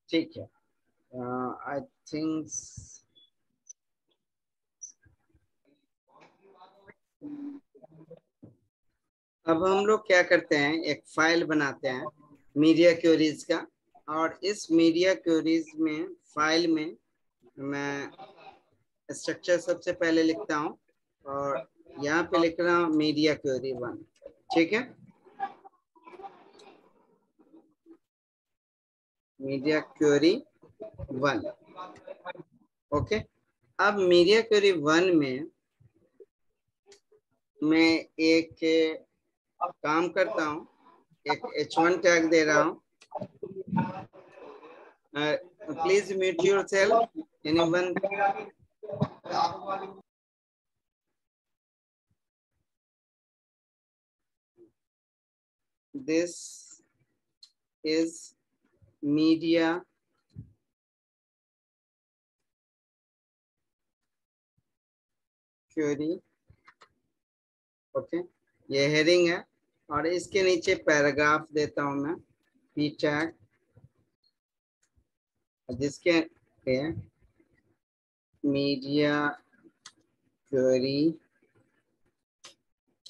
ठीक है। I think अब हम लोग क्या करते हैं, एक फाइल बनाते हैं मीडिया क्वेरीज का, और इस मीडिया क्वेरीज में फाइल में मैं स्ट्रक्चर सबसे पहले लिखता हूँ, और यहाँ पे लिख रहा हूँ मीडिया क्वेरी 1। ठीक है, मीडिया क्वेरी 1। ओके, अब मीडिया क्वेरी 1 में मैं एक काम करता हूँ, एक H1 टैग दे रहा हूँ। Please mute yourself anyone. This is media query। Okay, ये हेडिंग है, और इसके नीचे पैराग्राफ देता हूं मैं, पी टैग, जिसके media query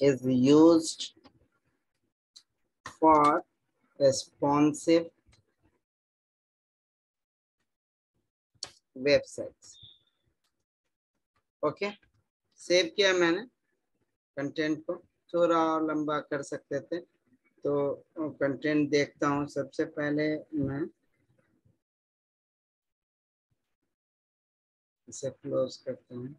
is used for responsive websites। Okay, save किया मैंने कंटेंट को, थोड़ा और लंबा कर सकते थे, तो कंटेंट देखता हूँ। सबसे पहले मैं इसे क्लोज करता हूँ।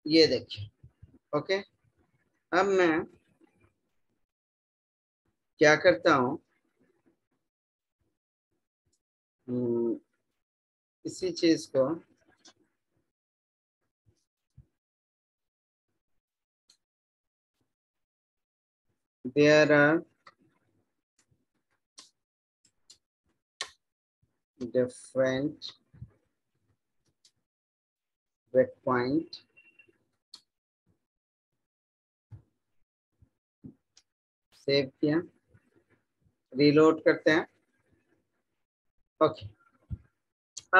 ये देखिए। ओके, अब मैं क्या करता हूँ, इसी चीज को there are different breakpoint, save किया, रीलोड करते हैं। ओके,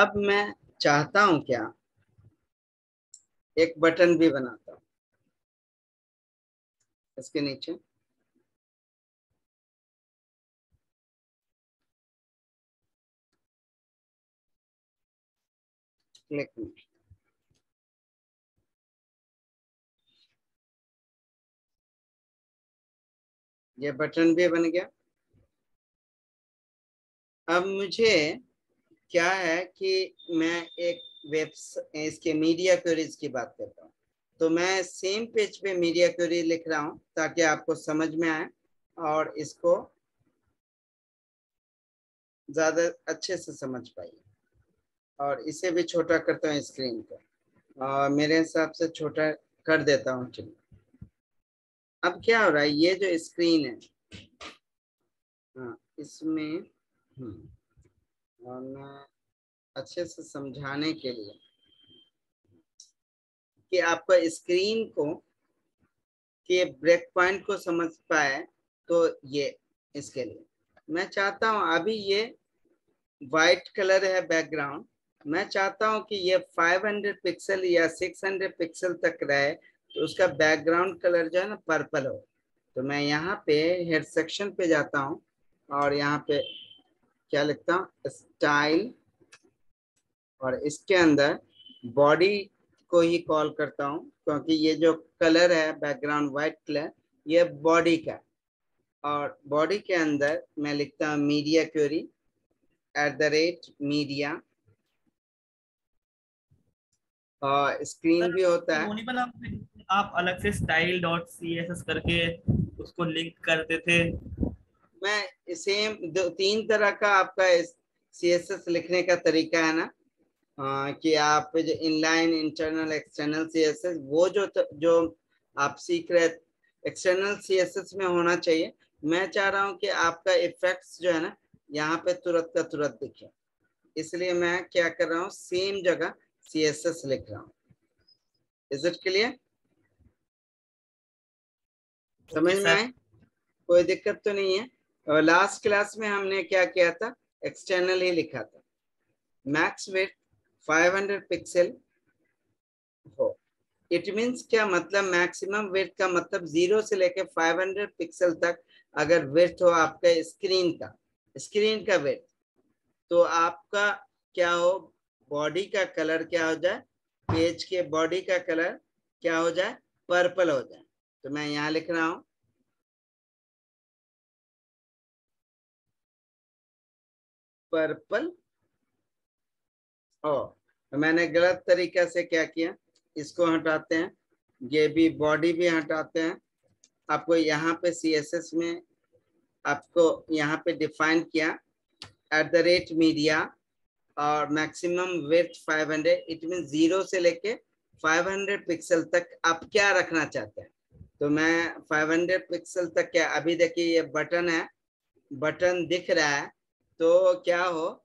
अब मैं चाहता हूं क्या, एक बटन भी बनाता हूं इसके नीचे। क्लिक में ये बटन भी बन गया। अब मुझे क्या है कि मैं एक इसके मीडिया क्वेरीज की बात करता हूँ, तो मैं सेम पेज पे मीडिया क्वेरी लिख रहा हूँ ताकि आपको समझ में आए और इसको ज्यादा अच्छे से समझ पाइए। और इसे भी छोटा करता हूँ स्क्रीन को, और मेरे हिसाब से छोटा कर देता हूँ। चलिए, अब क्या हो रहा है, ये जो स्क्रीन है, हाँ, इसमें और मैं अच्छे से समझाने के लिए कि आपका स्क्रीन को कि ब्रेक पॉइंट को समझ पाए, तो ये इसके लिए मैं चाहता हूं, अभी ये वाइट कलर है बैकग्राउंड, मैं चाहता हूं कि ये 500 पिक्सल या 600 पिक्सल तक रहे, तो उसका बैकग्राउंड कलर जो है ना पर्पल हो। तो मैं यहाँ पे हेड सेक्शन पे जाता हूँ, और यहाँ पे क्या लिखता हूँ, स्टाइल, और इसके अंदर बॉडी को ही कॉल करता हूँ, क्योंकि ये जो कलर है बैकग्राउंड वाइट कलर, ये बॉडी का, और बॉडी के अंदर मैं लिखता हूँ मीडिया क्वेरी @media, और स्क्रीन सर भी होता है। वो नहीं बना आप अलग से style dot C S S करके उसको लिंक करते थे? मैं सेम 3 तरह का आपका CSS लिखने का तरीका है ना, कि आप जो इनलाइन, इंटरनल, एक्सटर्नल CSS, वो जो आप सीख रहे, एक्सटर्नल CSS में होना चाहिए। मैं चाह रहा हूं कि आपका इफेक्ट्स जो है ना यहाँ पे तुरंत का तुरंत दिखे, इसलिए मैं क्या कर रहा हूँ, सेम जगह CSS लिख रहा हूँ। Is it clear? समझ ओके में सर। आए? कोई दिक्कत तो नहीं है। और लास्ट क्लास में हमने क्या किया था, एक्सटर्नल ही लिखा था, मैक्स विड्थ 500 पिक्सल हो। इट मीन्स क्या मतलब, मैक्सिमम विड्थ का मतलब 0 से लेकर 500 पिक्सल तक अगर विड्थ हो आपका स्क्रीन का विड्थ, तो आपका क्या हो, बॉडी का कलर क्या हो जाए, पेज के बॉडी का कलर क्या हो जाए, पर्पल हो जाए। तो मैं यहाँ लिख रहा हूं पर्पल। ओ, तो मैंने गलत तरीका से क्या किया, इसको हटाते हैं, ये भी बॉडी भी हटाते हैं। आपको यहाँ पे CSS में आपको यहाँ पे डिफाइन किया @media और मैक्सिमम विड्थ 500, इट मीन 0 से लेके 500 पिक्सल तक आप क्या रखना चाहते हैं। तो मैं 500 पिक्सल तक क्या, अभी देखिए ये बटन है, बटन दिख रहा है, तो क्या हो,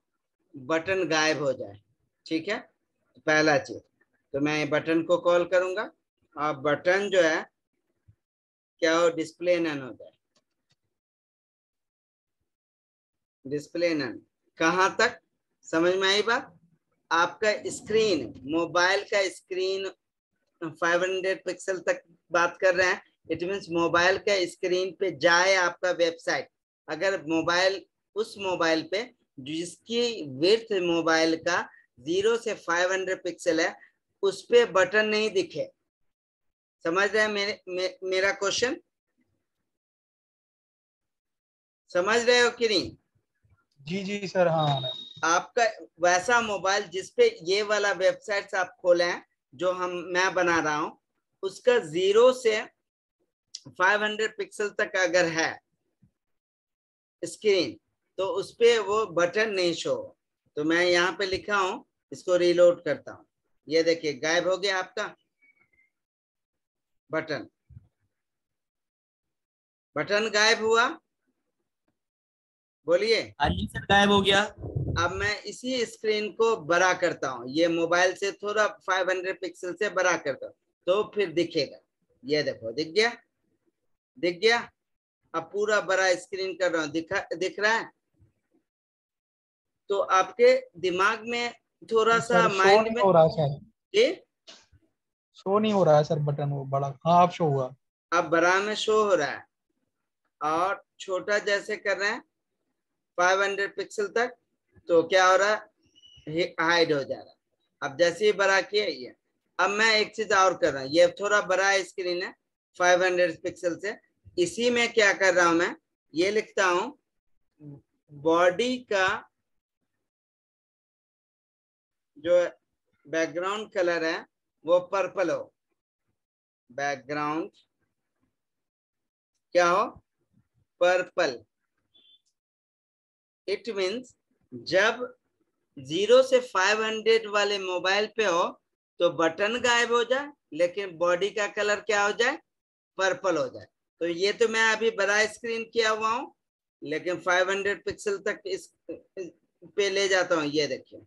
बटन गायब हो जाए। ठीक है, पहला चीज, तो मैं बटन को कॉल करूंगा और बटन जो है क्या हो, डिस्प्ले नन हो जाए। डिस्प्ले नन कहां तक, समझ में आई बात। आपका स्क्रीन, मोबाइल का स्क्रीन 500 पिक्सल तक बात कर रहे हैं, इट मीन्स मोबाइल का स्क्रीन पे जाए आपका वेबसाइट, अगर मोबाइल, उस मोबाइल पे जिसकी विड्थ मोबाइल का 0 से 500 पिक्सल है, उस पे बटन नहीं दिखे। समझ रहे हैं मेरा क्वेश्चन, समझ रहे हो कि नहीं। जी जी सर, हाँ। आपका वैसा मोबाइल जिसपे ये वाला वेबसाइट आप खोले हैं, जो मैं बना रहा हूं, उसका 0 से 500 पिक्सल तक अगर है स्क्रीन, तो उस पे वो बटन नहीं शो। तो मैं यहाँ पे लिखा हूं, इसको रीलोड करता हूं, ये देखिए गायब हो गया आपका बटन, बटन गायब हुआ, बोलिए। हाँ जी सर, गायब हो गया। अब मैं इसी स्क्रीन को बड़ा करता हूँ, ये मोबाइल से थोड़ा 500 पिक्सल से बड़ा करता हूँ, तो फिर दिखेगा। ये देखो दिख गया, दिख गया। अब पूरा बड़ा स्क्रीन कर रहा हूँ, दिख रहा है। तो आपके दिमाग में थोड़ा सा सर शो माइंड नहीं में हो रहा सर, ये शो नहीं हो रहा है सर बटन, वो बड़ा, हाँ अब शो हुआ। अब बड़ा में शो हो रहा है, और छोटा जैसे कर रहे हैं 500 पिक्सल तक, तो क्या हो रहा है, हाइड हो जा रहा है। अब जैसे ही बड़ा किया ये, अब मैं एक चीज और कर रहा हूँ, ये थोड़ा बड़ा स्क्रीन है 500 पिक्सल से, इसी में क्या कर रहा हूं मैं, ये लिखता हूं बॉडी का जो बैकग्राउंड कलर है वो पर्पल हो, बैकग्राउंड क्या हो, पर्पल। इट मीन्स जब 0 से 500 वाले मोबाइल पे हो तो बटन गायब हो जाए, लेकिन बॉडी का कलर क्या हो जाए, पर्पल हो जाए। तो ये तो मैं अभी बड़ा स्क्रीन किया हुआ हूं, लेकिन 500 पिक्सल तक इस पे ले जाता हूं, ये देखिए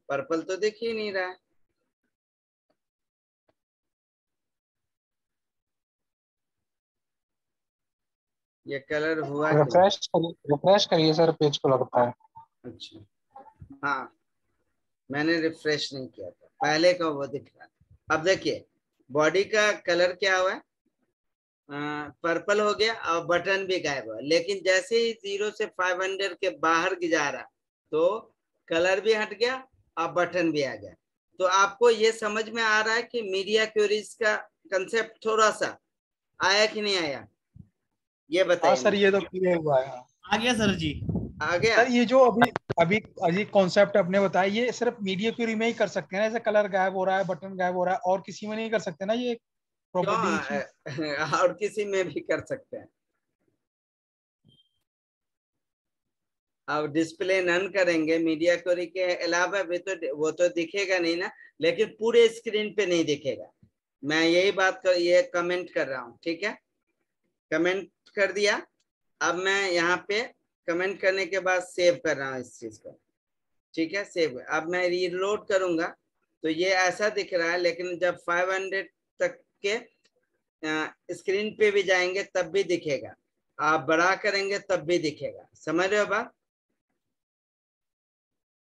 पर्पल तो दिख ही नहीं रहा है। ये कलर हुआ क्यों। रिफ्रेश करिए सर, पेज को लगता है। अच्छा, हाँ मैंने रिफ्रेश नहीं किया था, पहले का वो दिख रहा था। अब देखिए बॉडी का कलर क्या हुआ है, पर्पल हो गया और बटन भी गायब हुआ, लेकिन जैसे ही 0 से 500 के बाहर जा रहा, तो कलर भी हट गया और बटन भी आ गया। तो आपको ये समझ में आ रहा है कि मीडिया क्वेरीज का कंसेप्ट थोड़ा सा आया कि नहीं आया, ये हाँ बताइए सर, मुझे। ये तो क्लियर हुआ है, हाँ। आ गया सर जी। आ गया। सर ये जो अभी अभी अभी कॉन्सेप्ट आपने बताया, ये सिर्फ मीडिया क्वेरी में ही कर सकते हैं ना, जैसे कलर गायब हो रहा है, बटन गायब हो रहा है, और किसी में नहीं कर सकते ना ये प्रॉपर्टी चीज। क्यों, और किसी में भी कर सकते हैं। अब डिस्प्ले नन करेंगे, मीडिया क्वेरी के अलावा भी तो वो तो दिखेगा नहीं ना, लेकिन पूरे स्क्रीन पे नहीं दिखेगा। मैं यही बात कर, ये कमेंट कर रहा हूँ, ठीक है, कमेंट कर दिया। अब मैं यहाँ पे कमेंट करने के बाद सेव कर रहा हूँ इस चीज को, ठीक है, सेव। अब मैं रीलोड करूंगा तो ये ऐसा दिख रहा है, लेकिन जब 500 तक के स्क्रीन पे भी जाएंगे तब भी दिखेगा। आप बड़ा करेंगे तब भी दिखेगा। समझ रहे हो बात?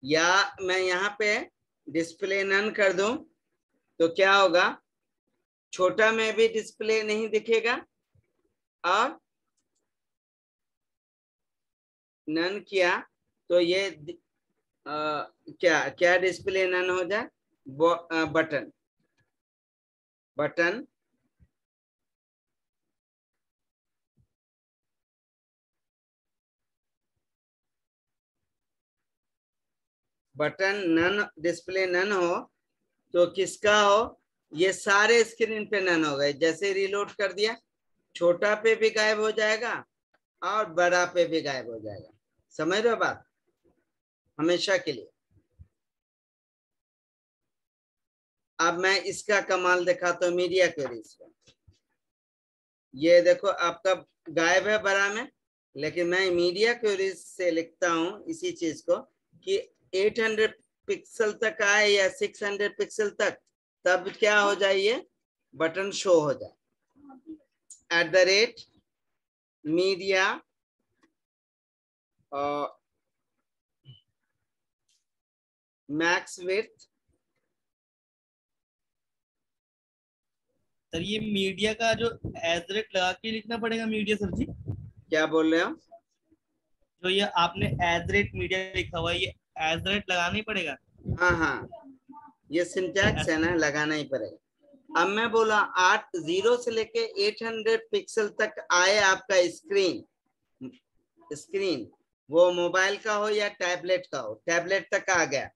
या मैं यहाँ पे डिस्प्ले नन कर दूं तो क्या होगा, छोटा में भी डिस्प्ले नहीं दिखेगा और नन किया तो ये क्या क्या डिस्प्ले नन हो जाए, button button button none, display none हो तो किसका हो, ये सारे स्क्रीन पे नन हो गए। जैसे रिलोड कर दिया, छोटा पे भी गायब हो जाएगा और बड़ा पे भी गायब हो जाएगा। समझ रहे हो बात? हमेशा के लिए। अब मैं इसका कमाल दिखाता हूँ मीडिया क्वेरीज का। ये देखो आपका गायब है बड़ा में, लेकिन मैं मीडिया क्वेरीज से लिखता हूँ इसी चीज को कि 800 पिक्सल तक आए या 600 पिक्सल तक, तब क्या हो जाए, ये बटन शो हो जाए @media max width। सर ये मीडिया का जो एजरेट लगा के लिखना पड़ेगा मीडिया सर जी? क्या बोल रहे हो? जो ये आपने एजरेट मीडिया लिखा हुआ है, ये एजरेट लगाना ही पड़ेगा? हाँ हाँ, ये सिंटैक्स है ना, लगाना ही पड़ेगा। अब मैं बोला 0 से लेके 800 पिक्सल तक आए आपका स्क्रीन, वो मोबाइल का हो या टैबलेट का हो, टैबलेट तक आ गया,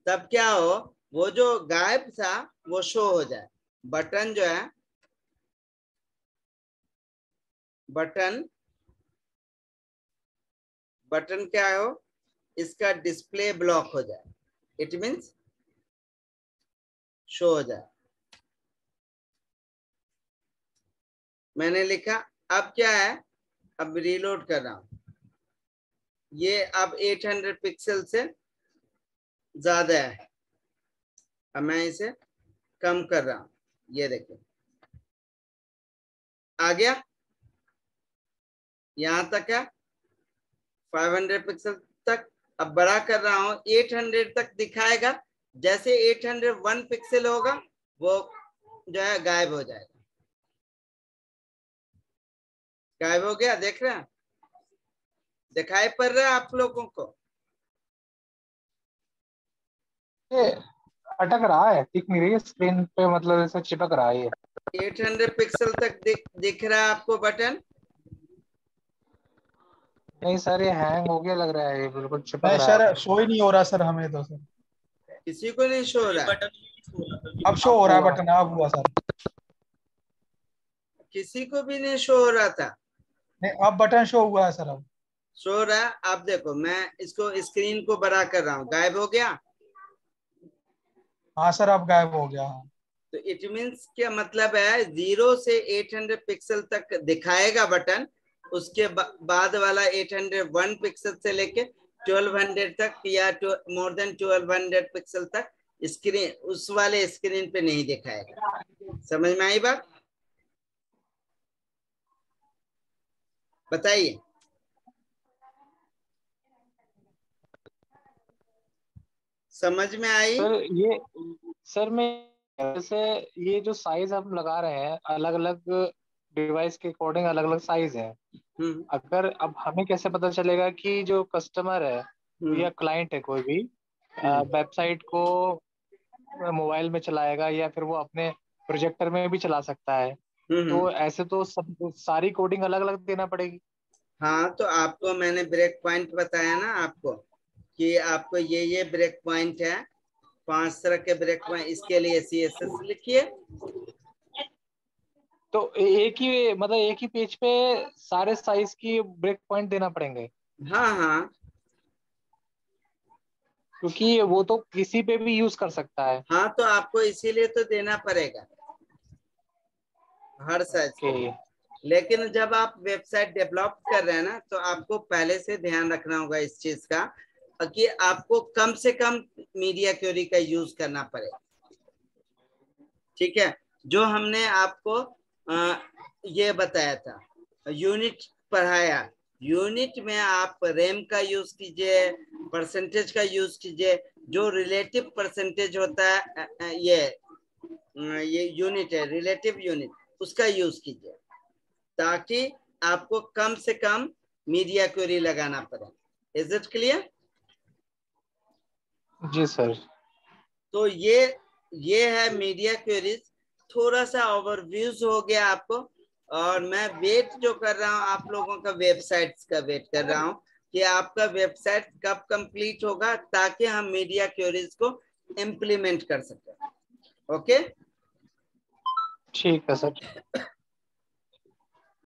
तब क्या हो, वो जो गायब था वो शो हो जाए। बटन जो है, बटन क्या हो, इसका डिस्प्ले ब्लॉक हो जाए, इट मीन्स शो हो जाए। मैंने लिखा, अब क्या है, अब रीलोड कर रहा हूं, ये अब 800 पिक्सल से ज्यादा है। अब मैं इसे कम कर रहा हूं, ये देखिए आ गया, यहां तक है 500 पिक्सल तक। अब बड़ा कर रहा हूं, 800 तक दिखाएगा। जैसे 801 पिक्सल होगा वो जो है गायब हो जाएगा। गायब हो गया, देख रहे हैं? दिखाई पड़ रहा है आप लोगों को? ये अटक रहा है, दिख नहीं रही है स्क्रीन पे, मतलब ऐसे चिपक रहा है ये। 800 पिक्सल तक दिख रहा है आपको बटन? नहीं सर, ये हैंग हो गया लग रहा है, ये बिल्कुल चिपक नहीं रहा है। सर, शो ही नहीं हो रहा सर हमें तो सर। किसी को नहीं शो हो ये रहा है? बटन नहीं शो हो रहा सर जी। अब शो अब हो रहा है हुआ। बटन, अब हुआ सर। किसी को भी नहीं शो हो रहा था? नहीं, अब बटन शो हुआ है सर अब। शो हो रहा है। आप देखो, मैं इसको स्क्रीन को बड़ा कर रहा हूँ, गायब हो गया। हाँ सर, अब गायब हो गया। हाँ तो इट मीन्स क्या मतलब है, 0 से 800 पिक्सल तक दिखाएगा बटन, उसके बाद वाला 801 पिक्सल से लेके 1200 तक या मोर देन 1200 पिक्सल तक स्क्रीन, उस वाले स्क्रीन पे नहीं दिखाएगा। समझ में आई बात? बताइए। समझ में आई? सर मैं जैसे ये जो साइज हम लगा रहे हैं, अलग अलग डिवाइस के अकॉर्डिंग अलग अलग साइज है। हम्म अगर अब हमें कैसे पता चलेगा कि जो कस्टमर है हम्म या क्लाइंट है कोई भी, हम्म वेबसाइट को मोबाइल में चलाएगा या फिर वो अपने प्रोजेक्टर में भी चला सकता है? हम्म। तो ऐसे तो सब सारी कोडिंग अलग अलग देना पड़ेगी। हाँ, तो आपको मैंने ब्रेक पॉइंट बताया ना आपको, कि आपको ये ब्रेक पॉइंट है, 5 तरह के ब्रेक पॉइंट, इसके लिए CSS लिखिए। तो एक ही मतलब एक ही पेज पे सारे साइज की ब्रेक पॉइंट देना पड़ेंगे? हाँ हाँ क्योंकि वो तो किसी पे भी यूज कर सकता है। हाँ, तो आपको इसीलिए तो देना पड़ेगा हर साइज ओके। के लिए। लेकिन जब आप वेबसाइट डेवलप कर रहे हैं ना, तो आपको पहले से ध्यान रखना होगा इस चीज का, कि आपको कम से कम मीडिया क्वेरी का यूज करना पड़ेगा। ठीक है? जो हमने आपको ये बताया था, यूनिट पढ़ाया, यूनिट में आप रैम का यूज कीजिए, परसेंटेज का यूज कीजिए, जो रिलेटिव परसेंटेज होता है ये यूनिट है, रिलेटिव यूनिट, उसका यूज कीजिए ताकि आपको कम से कम मीडिया क्वेरी लगाना पड़े। Is it clear? जी सर। तो ये है मीडिया क्वेरीज। थोड़ा सा ओवरव्यूज हो गया आपको, और मैं वेट जो कर रहा हूँ आप लोगों का वेबसाइट्स का वेट कर रहा हूँ कि आपका वेबसाइट कब कंप्लीट होगा ताकि हम मीडिया क्वेरीज को इम्प्लीमेंट कर सकें। ओके, ठीक है सर।